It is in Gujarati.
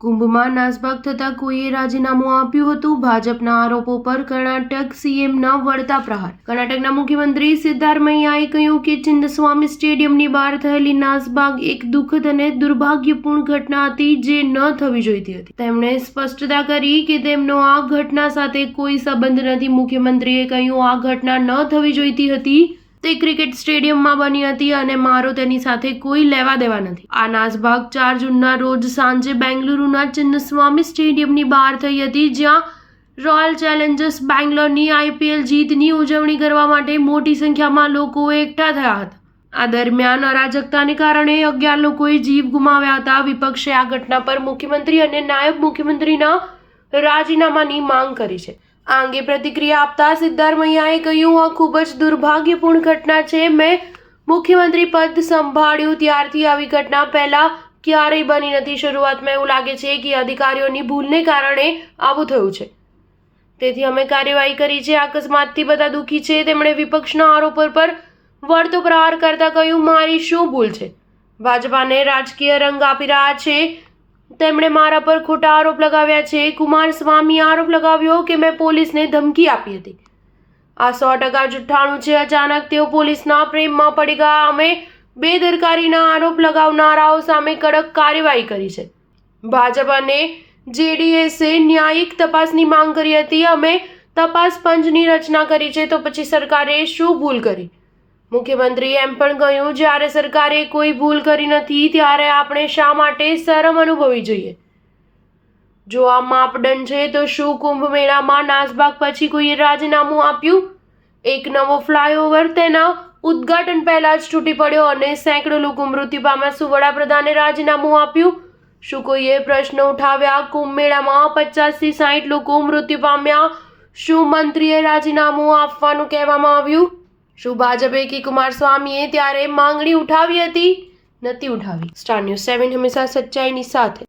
કુંભમાં નાસભાગ થતાં કોઈએ રાજીનામું આપ્યું હતું. ભાજપના આરોપો પર કર્ણાટક સીએમના વળતા પ્રહાર. કર્ણાટકના મુખ્યમંત્રી સિદ્ધારમૈયાએ કહ્યું કે ચિન્નસ્વામી સ્ટેડિયમની બહાર થયેલી નાસભાગ એક દુઃખદ અને દુર્ભાગ્યપૂર્ણ ઘટના હતી જે ન થવી જોઈતી હતી. તેમણે સ્પષ્ટતા કરી કે તેમનો આ ઘટના સાથે કોઈ સંબંધ નથી. મુખ્યમંત્રીએ કહ્યું, આ ઘટના ન થવી જોઈતી હતી. તે ક્રિકેટ સ્ટેડિયમમાં બની હતી અને મારો તેની સાથે કોઈ લેવા દેવા નથી. આ નાસભાગ 4 જૂનના રોજ સાંજે બેંગલુરુના ચિન્નસ્વામી સ્ટેડિયમની બહાર થઈ હતી, જ્યાં રોયલ ચેલેન્જર્સ બેંગ્લોરની IPL જીતની ઉજવણી કરવા માટે મોટી સંખ્યામાં લોકો એકઠા થયા હતા. આ દરમિયાન અરાજકતાને કારણે 11 લોકોએ જીવ ગુમાવ્યા હતા. વિપક્ષે આ ઘટના પર મુખ્યમંત્રી અને નાયબ મુખ્યમંત્રીના રાજીનામાની માંગ કરી છે. આ અંગે પ્રતિક્રિયા આપતા સિદ્ધારમૈયાએ કહ્યું, આ ખૂબ જ દુર્ભાગ્યપૂર્ણ ઘટના છે. મેં મુખ્યમંત્રી પદ સંભાળ્યું ત્યારથી આવી ઘટના પહેલા ક્યારેય બની નથી. શરૂઆતમાં એવું લાગે છે કે અધિકારીઓની ભૂલને કારણે આવું થયું છે, તેથી અમે કાર્યવાહી કરી છે. અકસ્માતથી બધા દુઃખી છે. તેમણે વિપક્ષના આરોપો પર વળતો પ્રહાર કરતા કહ્યું, મારી શું ભૂલ છે? ભાજપાને રાજકીય રંગ આપી રહ્યા છે. તેમણે મારા પર ખોટા આરોપ લગાવ્યા છે. કુમારસ્વામીએ આરોપ લગાવ્યો કે મેં પોલીસને ધમકી આપી હતી. આ 100% જુઠ્ઠાણું છે. અચાનક તેઓ પોલીસના પ્રેમમાં પડી ગયા. અમે બેદરકારીના આરોપ લગાવનારાઓ સામે કડક કાર્યવાહી કરી છે. ભાજપ અને JDSએ ન્યાયિક તપાસની માંગ કરી હતી. અમે તપાસ પંચની રચના કરી છે. તો પછી સરકારે શું ભૂલ કરી? મુખ્યમંત્રીએ એમ પણ કહ્યું, જ્યારે સરકારે કોઈ ભૂલ કરી નથી ત્યારે આપણે શા માટે શરમ અનુભવવી જોઈએ? જો આ માપદંડ છે તો શું કુંભ મેળામાં નાસભાગ પછી કોઈએ રાજીનામું આપ્યું? એક નવો ફ્લાયઓવર તેના ઉદ્ઘાટન પહેલા જ તૂટી પડ્યો અને સેંકડો લોકો મૃત્યુ પામ્યા. શું વડાપ્રધાને રાજીનામું આપ્યું? શું કોઈએ પ્રશ્ન ઉઠાવ્યા? કુંભ મેળામાં 50 થી 60 લોકો મૃત્યુ પામ્યા. શું મંત્રીએ રાજીનામું આપવાનું કહેવામાં આવ્યું? શું ભાજપે કે કુમારસ્વામીએ ત્યારે માંગણી ઉઠાવી હતી? નથી ઉઠાવી. સ્ટાર ન્યૂઝ 7 હંમેશા સચ્ચાઈની સાથે.